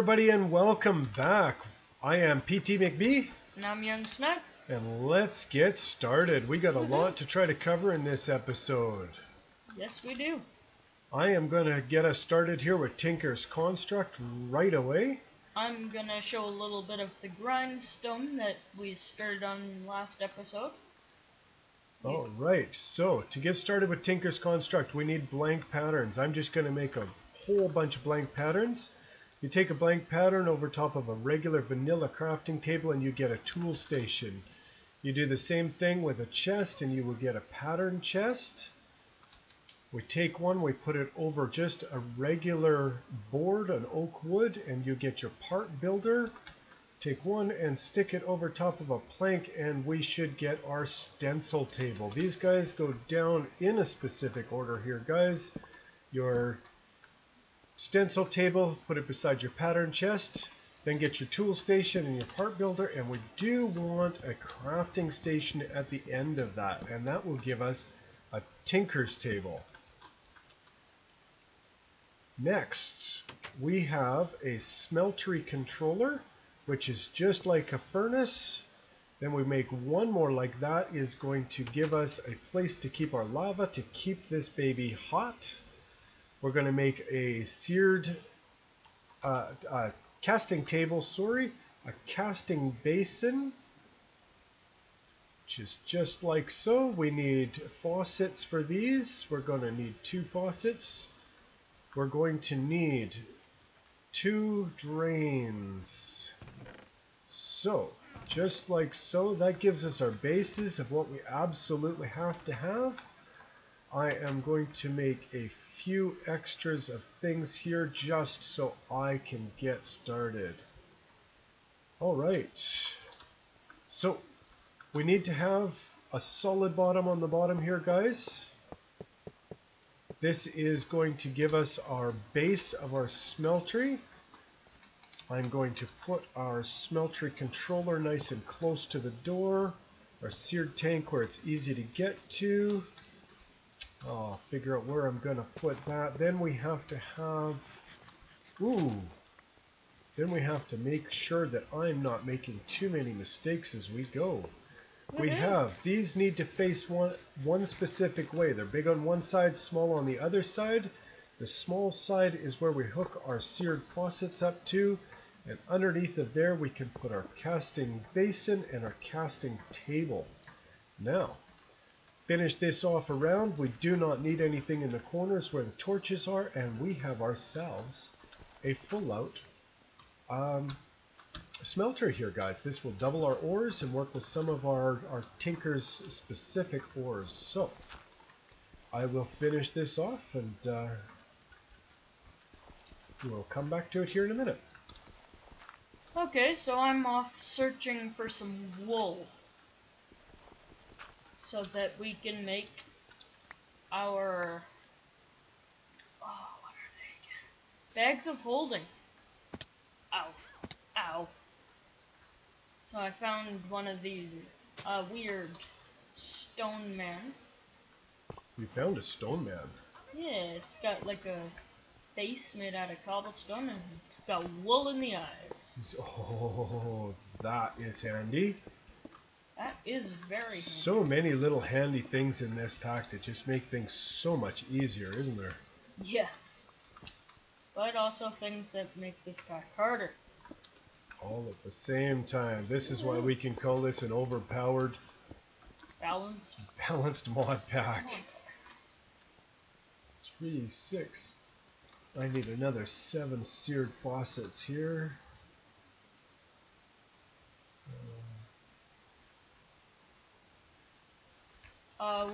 everybody, and welcome back. I am PT McBee. And I'm youngsnipe. And let's get started. We got a lot to try to cover in this episode. Yes, we do. I am going to get us started here with Tinker's Construct right away. I'm going to show a little bit of the grindstone that we started on last episode. Alright, so to get started with Tinker's Construct, we need blank patterns. I'm just going to make a whole bunch of blank patterns. You take a blank pattern over top of a regular vanilla crafting table and you get a tool station. You do the same thing with a chest and you will get a pattern chest. We take one, we put it over just a regular board, an oak wood, and you get your part builder. Take one and stick it over top of a plank and we should get our stencil table. These guys go down in a specific order here, guys. Your stencil table, put it beside your pattern chest, then get your tool station and your part builder, and we do want a crafting station at the end of that, and that will give us a tinker's table. Next, we have a smeltery controller, which is just like a furnace. Then we make one more like that, is going to give us a place to keep our lava to keep this baby hot. We're going to make a seared casting table, a casting basin, which is just like so. We need faucets for these. We're going to need 2 faucets. We're going to need 2 drains. So, just like so, that gives us our basis of what we absolutely have to have. I am going to make a few extras of things here just so I can get started. Alright, so we need to have a solid bottom on the bottom here, guys. This is going to give us our base of our smeltery. I'm going to put our smeltery controller nice and close to the door, our seared tank where it's easy to get to. I'll figure out where I'm going to put that. Then we have to have, then we have to make sure that I'm not making too many mistakes as we go. We have, these need to face one specific way. They're big on one side, small on the other side. The small side is where we hook our seared faucets up to, and underneath of there we can put our casting basin and our casting table. Now, finish this off around. We do not need anything in the corners where the torches are, and we have ourselves a full out smelter here, guys. This will double our ores and work with some of our tinker's specific ores. So I will finish this off and we'll come back to it here in a minute. Okay, so I'm off searching for some wool, so that we can make our, what are they again? Bags of holding. Ow. Ow. So I found one of these weird stone man. You found a stone man? Yeah, it's got like a face made out of cobblestone and it's got wool in the eyes. Oh, that is handy. That is very handy. So many little handy things in this pack that just make things so much easier, isn't there? Yes. But also things that make this pack harder. All at the same time. This is why we can call this an overpowered balanced mod pack. 3, 6. I need another 7 seared faucets here.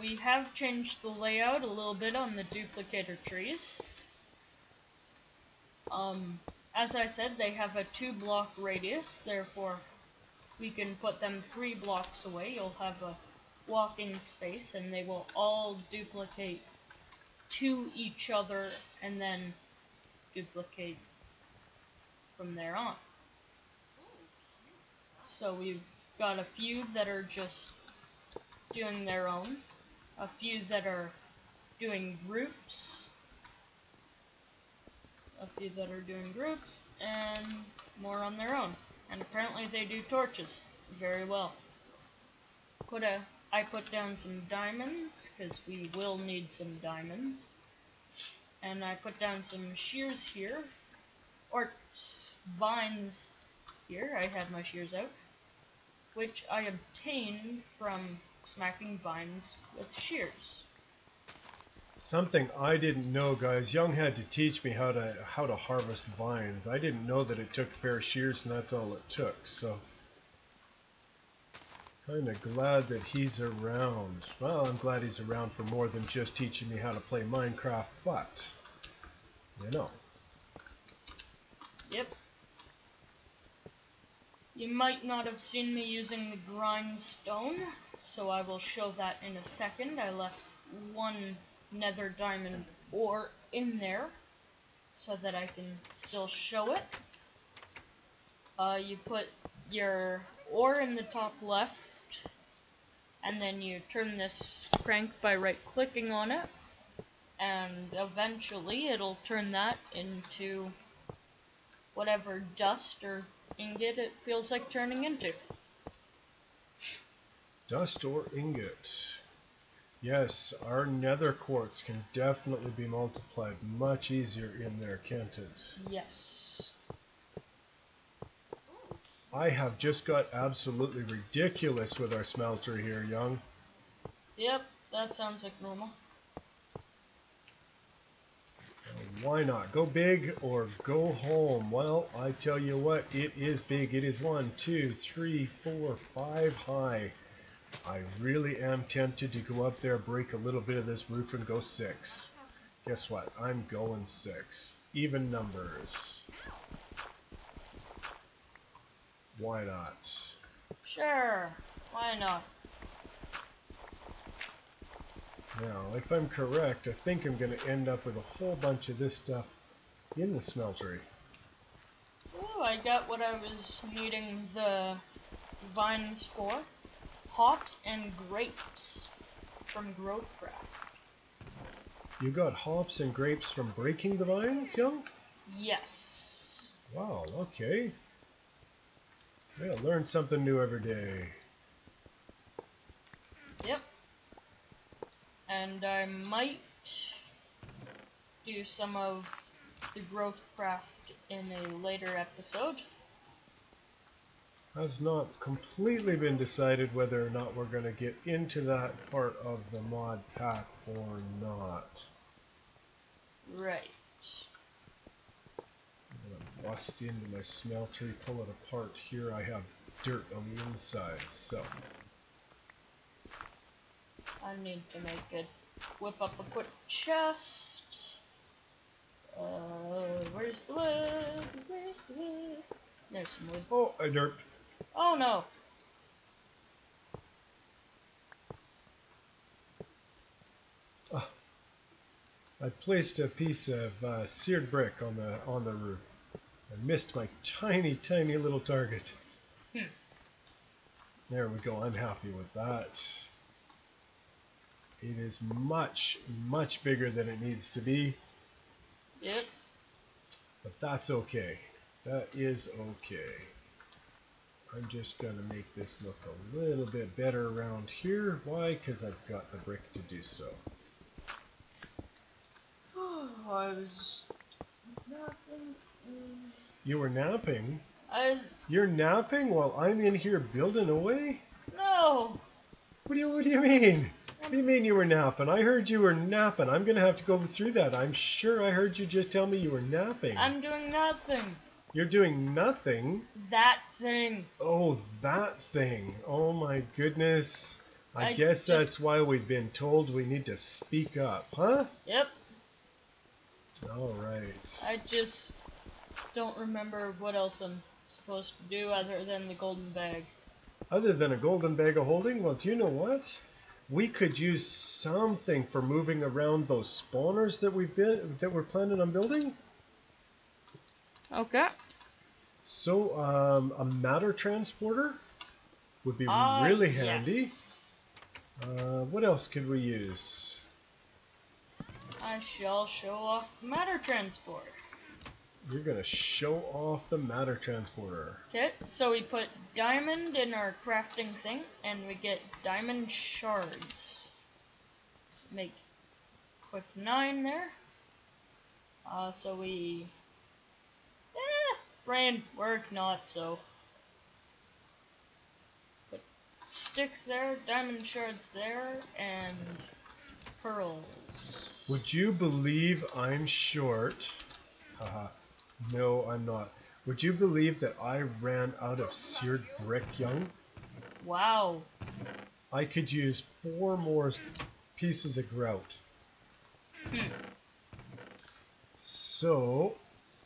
We have changed the layout a little bit on the duplicator trees. As I said, they have a 2-block radius, therefore we can put them 3 blocks away. You'll have a walking space and they will all duplicate to each other and then duplicate from there on. So we've got a few that are just doing their own, a few that are doing groups, a few that are doing groups, and more on their own. And apparently they do torches very well. I put down some diamonds, because we will need some diamonds. And I put down some shears here, or vines here. I have my shears out, which I obtained from smacking vines with shears. Something I didn't know, guys. Young had to teach me how to harvest vines. I didn't know that it took a pair of shears and that's all it took. So kind of glad that he's around. Well, I'm glad he's around for more than just teaching me how to play Minecraft, but you know. Yep. You might not have seen me using the grindstone, so I will show that in a second. I left one nether diamond ore in there so that I can still show it. You put your ore in the top left, and then you turn this crank by right clicking on it, and eventually it'll turn that into whatever dust or ingot it feels like turning into. Dust or ingot. Yes, our nether quartz can definitely be multiplied much easier in there, can't it? Yes. I have just got absolutely ridiculous with our smelter here, Young. Yep, that sounds like normal. Why not? Go big or go home. Well, I tell you what, it is big. It is 1, 2, 3, 4, 5 high. I really am tempted to go up there, break a little bit of this roof and go 6. Guess what? I'm going 6. Even numbers. Why not? Sure, why not? Now, if I'm correct, I think I'm going to end up with a whole bunch of this stuff in the smeltery. Ooh, I got what I was needing the vines for. Hops and grapes from Growthcraft. You got hops and grapes from breaking the vines, Young? Yes. Wow, okay. Yeah, learn something new every day. Yep. And I might do some of the Growthcraft in a later episode. Has not completely been decided whether or not we're going to get into that part of the mod pack or not. Right. I'm going to bust into my smeltery, pull it apart. Here I have dirt on the inside, so I need to make whip up a quick chest. Where's the wood? Where's the wood? There's some wood. oh, I derped. Oh no! I placed a piece of seared brick on the roof. I missed my tiny little target. There we go. I'm happy with that. It is much bigger than it needs to be. Yep. But that's okay. That is okay. I'm just going to make this look a little bit better around here. Why? Because I've got the brick to do so. I was napping. You were napping? You're napping while I'm in here building away? No! What do you mean? What do you mean you were napping? I heard you were napping. I'm going to have to go through that. I'm sure I heard you just tell me you were napping. I'm doing nothing. You're doing nothing? That thing. Oh, that thing. Oh my goodness. I guess just... that's why we've been told we need to speak up, huh? Yep. Alright. I just don't remember what else I'm supposed to do other than the golden bag. Other than a golden bag of holding? Well, do you know what? We could use something for moving around those spawners that we're planning on building. Okay. So, a matter transporter would be really handy. Yes. What else could we use? I shall show off the matter transport. You're going to show off the matter transporter. Okay, so we put diamond in our crafting thing, and we get diamond shards. Let's make quick 9 there. So we... brain work not so. Put sticks there, diamond shards there, and pearls. Would you believe I'm short? Haha. No, I'm not. Would you believe that I ran out of seared brick, young? Wow. I could use 4 more pieces of grout. So,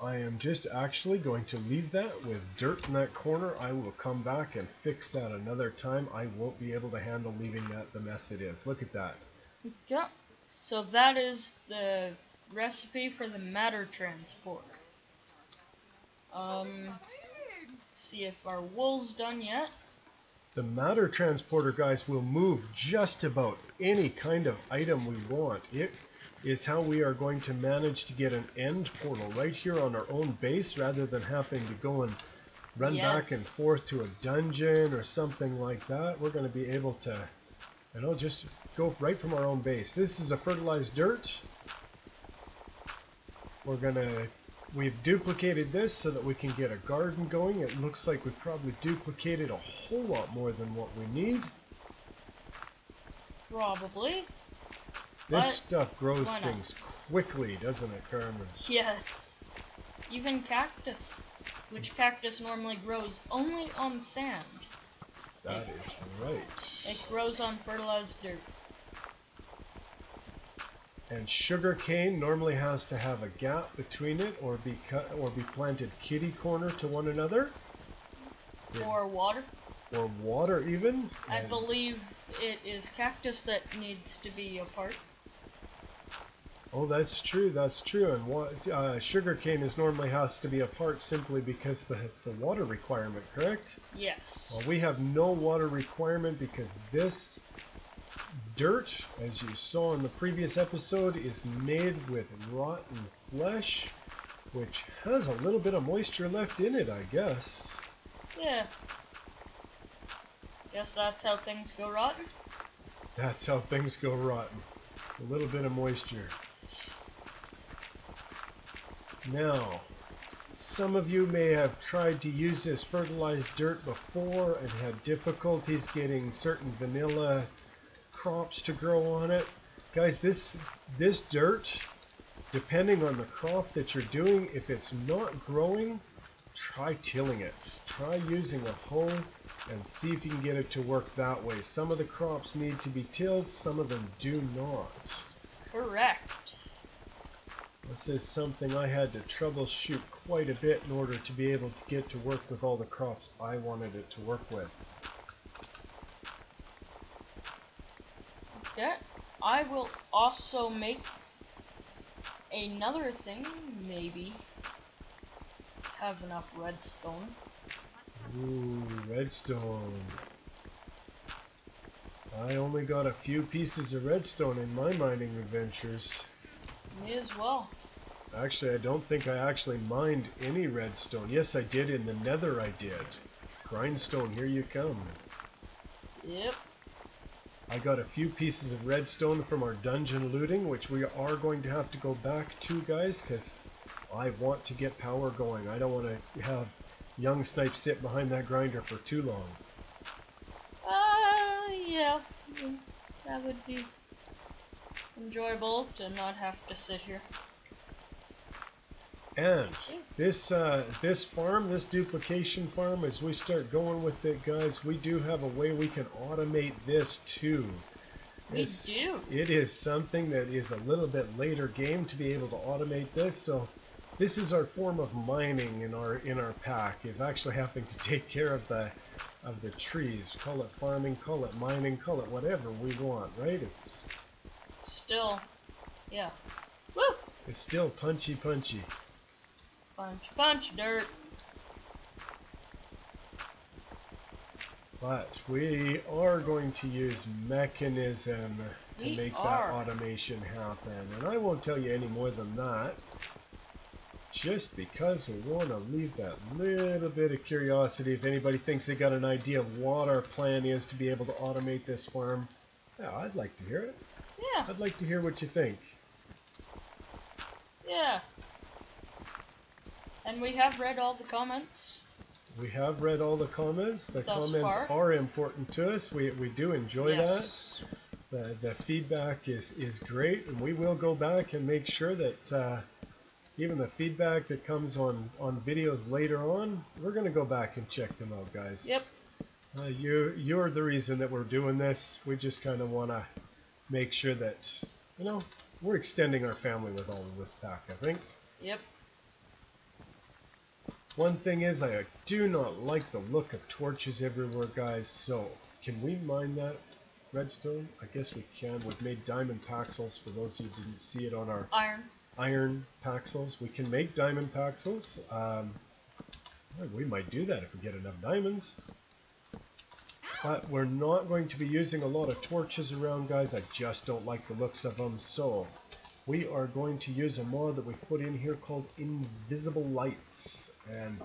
I am just actually going to leave that with dirt in that corner. I will come back and fix that another time. I won't be able to handle leaving that the mess it is. Look at that. Yep. So that is the recipe for the matter transport. Let's see if our wool's done yet. The matter transporter, guys, will move just about any kind of item we want. It is how we are going to manage to get an end portal right here on our own base rather than having to go and run back and forth to a dungeon or something like that. We're going to be able to, you know, just go right from our own base. This is a fertilized dirt. We've duplicated this so that we can get a garden going. It looks like we've probably duplicated a whole lot more than what we need. Probably. This stuff grows things quickly, doesn't it, Carmen? Yes. Even cactus, which cactus normally grows only on sand. That is right. It grows on fertilized dirt. And sugarcane normally has to have a gap between it, or be planted kitty corner to one another. Or water. Or water even. I believe it is cactus that needs to be apart. Oh, that's true. That's true. And sugarcane normally has to be apart simply because the water requirement, correct? Yes. Well, we have no water requirement because this dirt, as you saw in the previous episode, is made with rotten flesh, which has a little bit of moisture left in it, I guess. Yeah. Guess that's how things go rotten? That's how things go rotten. A little bit of moisture. Now, some of you may have tried to use this fertilized dirt before and had difficulties getting certain vanilla crops to grow on it. Guys, this dirt, depending on the crop that you're doing, if it's not growing, try tilling it. Try using a hoe and see if you can get it to work that way. Some of the crops need to be tilled, some of them do not. Correct. This is something I had to troubleshoot quite a bit in order to be able to get to work with all the crops I wanted it to work with. Okay, I will also make another thing, maybe have enough redstone. Ooh, redstone. I only got a few pieces of redstone in my mining adventures. Me as well. Actually, I don't think I actually mined any redstone. Yes, I did in the nether, I did. Grindstone, here you come. Yep. I got a few pieces of redstone from our dungeon looting, which we are going to have to go back to, guys, because I want to get power going. I don't want to have young snipe sit behind that grinder for too long. Yeah. That would be enjoyable to not have to sit here. And this farm, this duplication farm, as we start going with it, guys, we do have a way we can automate this too. We do. It is something that is a little bit later game to be able to automate this. So this is our form of mining in our pack, is actually having to take care of the trees. Call it farming, call it mining, call it whatever we want, right? It's still, yeah. Woo! It's still punchy. Punch, dirt. But we are going to use Mekanism to make that automation happen. And I won't tell you any more than that. just because we want to leave that little bit of curiosity. If anybody thinks they got an idea of what our plan is to be able to automate this farm, yeah, I'd like to hear it. Yeah. I'd like to hear what you think. Yeah. And we have read all the comments. We have read all the comments. The comments are important to us. We do enjoy that. The feedback is great, and we will go back and make sure that even the feedback that comes on videos later on, we're going to go back and check them out, guys. Yep. You're the reason that we're doing this. We just kind of want to make sure that, you know, we're extending our family with all of this pack, I think. Yep. One thing is, I do not like the look of torches everywhere, guys, so can we mine that redstone? I guess we can. We've made diamond paxels for those who didn't see it on our iron paxels. We can make diamond paxels. We might do that if we get enough diamonds. But we're not going to be using a lot of torches around, guys. I just don't like the looks of them, so we are going to use a mod that we put in here called InvisiblLights. And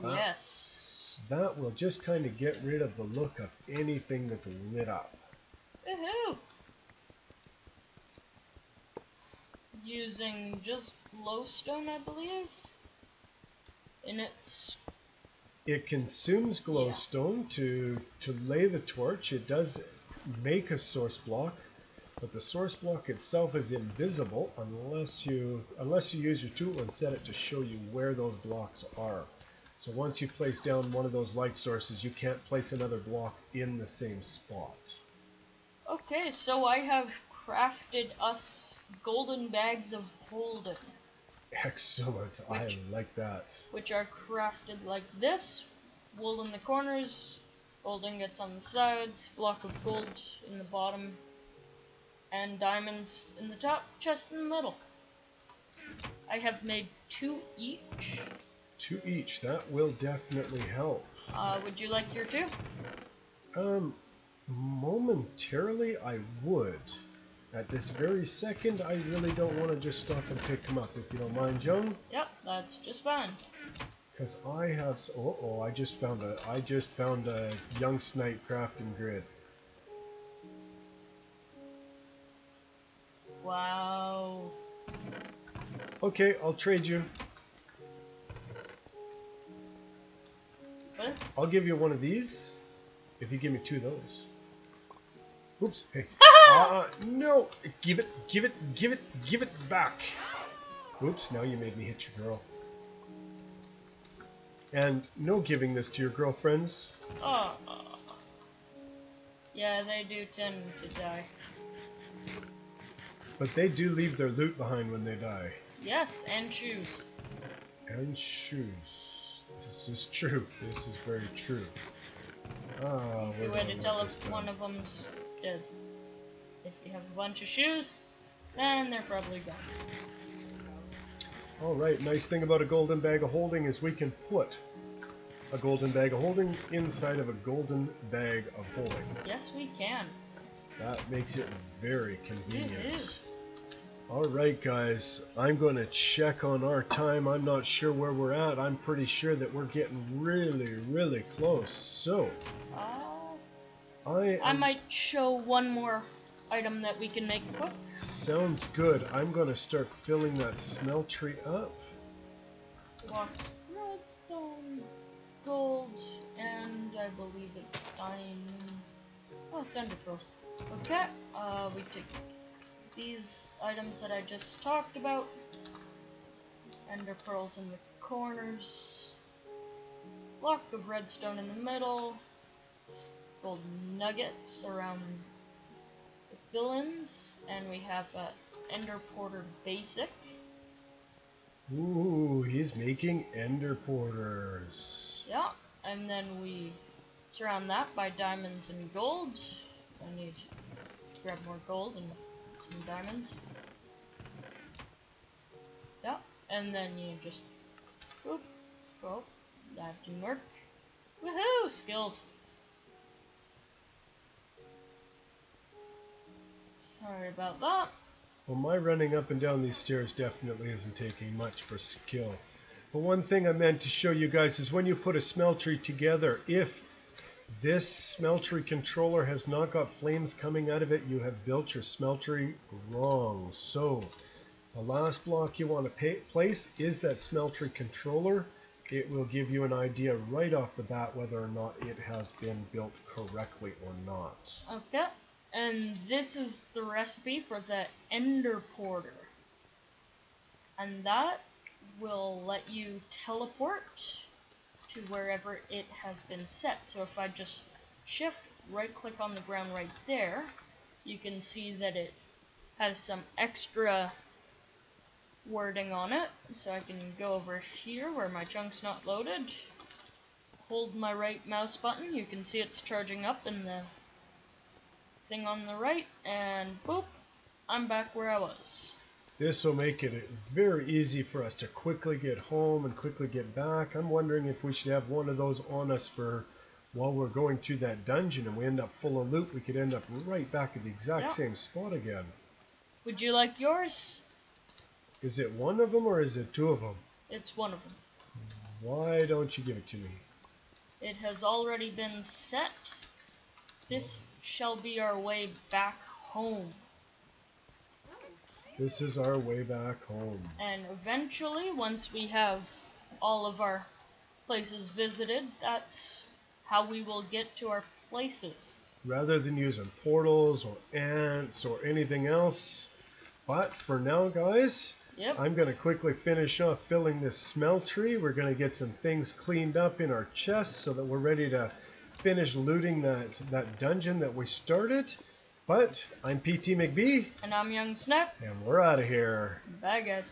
that will just kind of get rid of the look of anything that's lit up. Woohoo! Using just glowstone, I believe. It consumes glowstone to lay the torch. It does make a source block, but the source block itself is invisible unless you use your tool and set it to show you where those blocks are. So once you place down one of those light sources, you can't place another block in the same spot. Okay, so I have crafted us golden bags of holding. Excellent, I like that. Which are crafted like this: wool in the corners, gold ingots on the sides, block of gold in the bottom, and diamonds in the top, chest in the middle. I have made 2 each. 2 each, that will definitely help. Would you like your 2? Momentarily I would. At this very second, I really don't want to just stop and pick them up, if you don't mind, Joan. Yep, that's just fine. Because I have, I just found a youngsnipe crafting grid. Wow. Okay, I'll trade you. What? I'll give you one of these if you give me 2 of those. Oops, hey. No! Give it back! Oops, now you made me hit your girl. And no giving this to your girlfriends. Oh. Yeah, they do tend to die. But they do leave their loot behind when they die. Yes, and shoes. And shoes. This is true. This is very true. Easy way to tell if one of them's dead. If you have a bunch of shoes, then they're probably gone. Alright, nice thing about a golden bag of holding is we can put a golden bag of holding inside of a golden bag of holding. Yes, we can. That makes it very convenient. Alright guys, I'm going to check on our time. I'm not sure where we're at. I'm pretty sure that we're getting really close. So, I might show one more item that we can make quick. Sounds good. I'm going to start filling that smeltery up. Redstone, gold, and I believe it's diamond. Oh, it's ender pearls. Okay, we take these items that I just talked about. Ender pearls in the corners. Block of redstone in the middle. Gold nuggets around the fill-ins, and we have Ender Porter Basic. Ooh, he's making Ender Porters. Yeah, and then we surround that by diamonds and gold. I need to grab more gold and some diamonds. Yeah, and then you just whoop, oh, that didn't work. Woohoo! Skills. Sorry about that. Well, my running up and down these stairs definitely isn't taking much for skill. But one thing I meant to show you guys is when you put a smeltery together, if this smeltery controller has not got flames coming out of it, you have built your smeltery wrong. So the last block you want to place is that smeltery controller. It will give you an idea right off the bat whether or not it has been built correctly or not. Okay, and this is the recipe for the Ender Porter. And that will let you teleport to wherever it has been set. So if I just shift, right click on the ground right there, you can see that it has some extra wording on it. So I can go over here where my chunk's not loaded, hold my right mouse button, you can see it's charging up in the thing on the right, and boop, I'm back where I was. This will make it very easy for us to quickly get home and quickly get back. I'm wondering if we should have one of those on us for while we're going through that dungeon and we end up full of loot, we could end up right back at the exact same spot again. Would you like yours? Is it one of them or is it two of them? It's one of them. Why don't you give it to me? It has already been set. This shall be our way back home. This is our way back home. And eventually, once we have all of our places visited, that's how we will get to our places. Rather than using portals or ants or anything else. But for now, guys, I'm going to quickly finish off filling this smeltery. We're going to get some things cleaned up in our chests so that we're ready to finish looting that dungeon that we started. But I'm PT McBee. And I'm youngsnipe. And we're out of here. Bye, guys.